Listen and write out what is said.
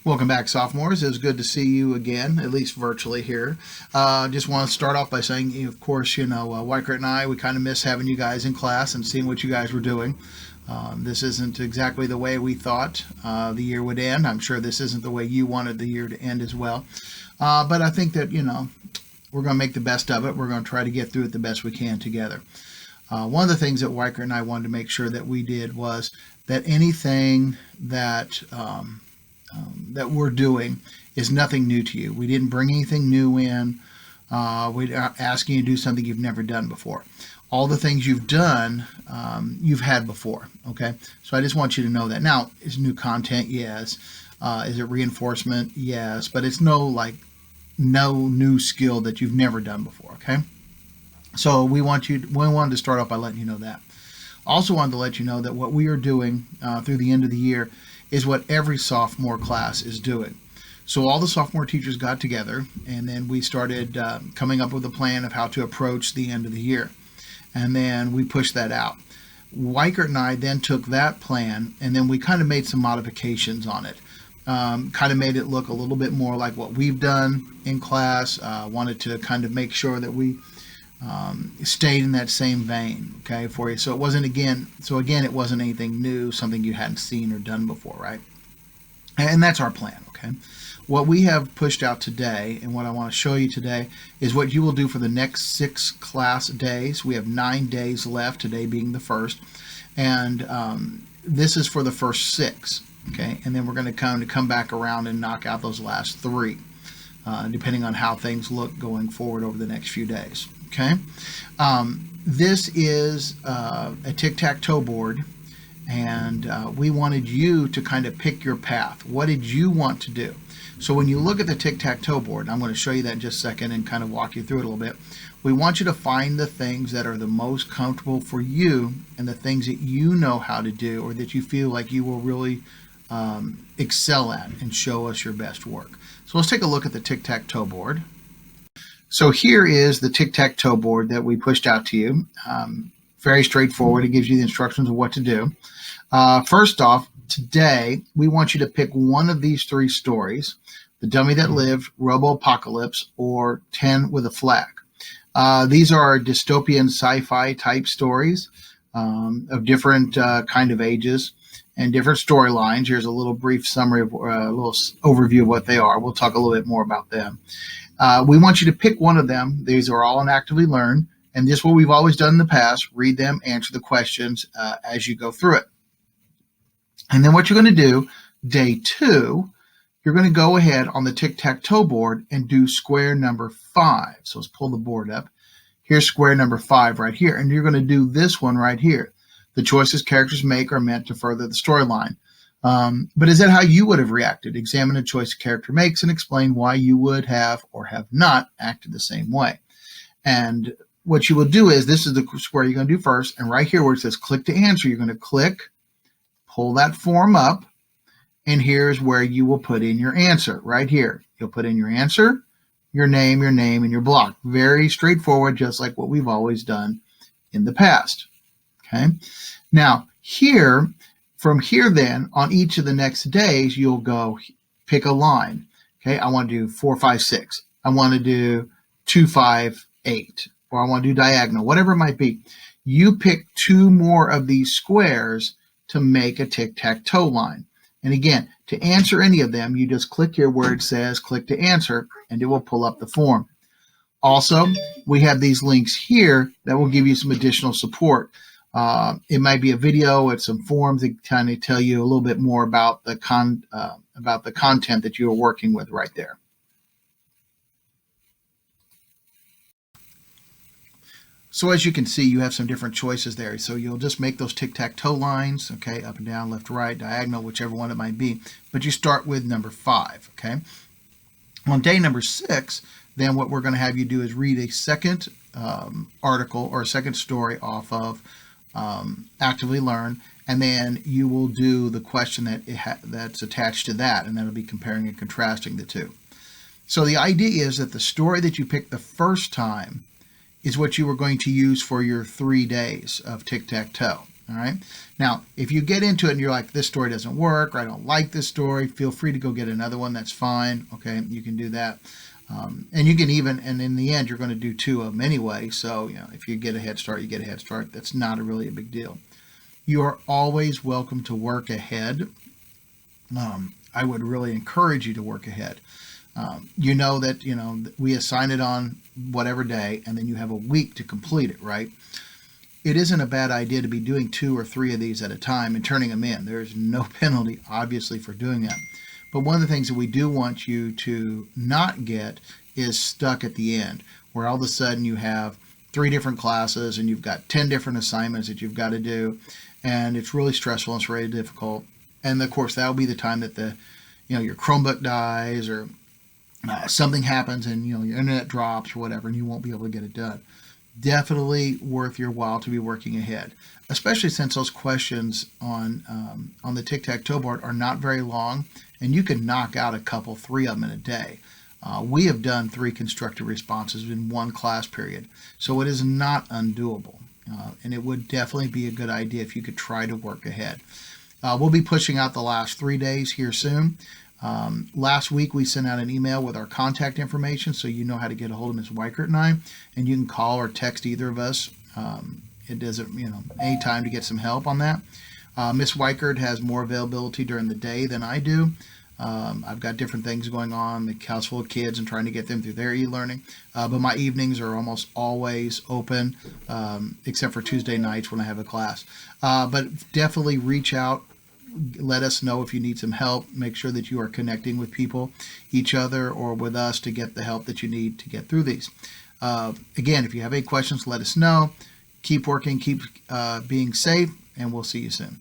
Welcome back, sophomores. It was good to see you again, at least virtually here. Just want to start off by saying, of course, Weichert and I, we kind of miss having you guys in class and seeing what you guys were doing. This isn't exactly the way we thought the year would end. I'm sure this isn't the way you wanted the year to end as well. But I think that, we're going to make the best of it. We're going to try to get through it the best we can together. One of the things that Weichert and I wanted to make sure that we did was that anything that that we're doing is nothing new to you. We didn't bring anything new in. We're asking you to do something you've never done before. All the things you've done, you've had before. Okay, so I just want you to know that. Now, is new content? Yes. Is it reinforcement? Yes. But it's no new skill that you've never done before. Okay. So we wanted to start off by letting you know that. Also wanted to let you know that what we are doing through the end of the year is what every sophomore class is doing. So all the sophomore teachers got together, and then we started coming up with a plan of how to approach the end of the year. And then we pushed that out. Weichert and I then took that plan, and then we kind of made some modifications on it. Kind of made it look a little bit more like what we've done in class. Wanted to kind of make sure that we stayed in that same vein, okay, for you. So it wasn't it wasn't anything new, something you hadn't seen or done before, right? And that's our plan, okay? What we have pushed out today and what I want to show you today is what you will do for the next 6 class days. We have 9 days left, today being the first, and this is for the first 6, okay? And then we're going to come back around and knock out those last 3, depending on how things look going forward over the next few days. Okay, this is a Tic Tac Toe board, and we wanted you to kind of pick your path. What did you want to do? So when you look at the Tic Tac Toe board, and I'm going to show you that in just a second and kind of walk you through it a little bit, we want you to find the things that are the most comfortable for you and the things that you know how to do or that you feel like you will really excel at and show us your best work. So let's take a look at the Tic Tac Toe board. So here is the Tic Tac Toe board that we pushed out to you. Very straightforward. It gives you the instructions of what to do. First off, today we want you to pick one of these 3 stories: The Dummy That Lived, Robo-Apocalypse, or 10 with a Flag. These are dystopian sci-fi type stories of different kind of ages and different storylines. Here's a little brief summary of a little overview of what they are. We'll talk a little bit more about them. We want you to pick one of them. These are all on Actively Learn, and just what we've always done in the past: read them, answer the questions as you go through it. And then what you're going to do, day 2, you're going to go ahead on the tic-tac-toe board and do square number 5. So let's pull the board up. Here's square number 5 right here, and you're going to do this one right here. The choices characters make are meant to further the storyline. But is that how you would have reacted? Examine a choice a character makes and explain why you would have or have not acted the same way. And what you will do is, this is the square you're going to do first, and right here where it says click to answer, you're going to click, pull that form up, and here's where you will put in your answer. Right here, you'll put in your answer, your name, and your block. Very straightforward, just like what we've always done in the past. Okay. Now from here then, on each of the next days, you'll go pick a line. Okay, I want to do 4, 5, 6. I want to do 2, 5, 8. Or I want to do diagonal, whatever it might be. You pick 2 more of these squares to make a tic-tac-toe line. And again, to answer any of them, you just click here where it says click to answer, and it will pull up the form. Also, we have these links here that will give you some additional support. It might be a video, it's some forms that kind of tell you a little bit more about the content that you are working with right there. So as you can see, you have some different choices there. So you'll just make those tic-tac-toe lines, okay, up and down, left, right, diagonal, whichever one it might be. But you start with number 5, okay? On day number 6, then what we're going to have you do is read a second article or a second story off of Actively Learn, and then you will do the question that's attached to that, and that'll be comparing and contrasting the 2. So the idea is that the story that you picked the first time is what you were going to use for your 3 days of tic-tac-toe. All right. Now, if you get into it and you're like, this story doesn't work, or I don't like this story, feel free to go get another one. That's fine. Okay. You can do that. And you can even, and in the end, you're going to do 2 of them anyway. So, if you get a head start, you get a head start. That's not really a big deal. You are always welcome to work ahead. I would really encourage you to work ahead. You know that, we assign it on whatever day, and then you have a week to complete it, right? It isn't a bad idea to be doing 2 or 3 of these at a time and turning them in. There's no penalty, obviously, for doing that. But one of the things that we do want you to not get is stuck at the end, where all of a sudden you have 3 different classes and you've got 10 different assignments that you've got to do, and it's really stressful and it's really difficult. And of course, that'll be the time that your Chromebook dies, or something happens and your internet drops or whatever, and you won't be able to get it done. Definitely worth your while to be working ahead, especially since those questions on the Tic Tac Toe board are not very long, and you can knock out a couple, 3 of them in a day. We have done 3 constructive responses in 1 class period, so it is not undoable, and it would definitely be a good idea if you could try to work ahead. We'll be pushing out the last 3 days here soon. Last week we sent out an email with our contact information, so you know how to get a hold of Ms. Weichert and I, and you can call or text either of us. It doesn't, any time to get some help on that. Ms. Weichert has more availability during the day than I do. I've got different things going on, the house full of kids and trying to get them through their e-learning. But my evenings are almost always open, except for Tuesday nights when I have a class. But definitely reach out. Let us know if you need some help. Make sure that you are connecting with people, each other, or with us to get the help that you need to get through these. Again, if you have any questions, let us know. Keep working, keep being safe, and we'll see you soon.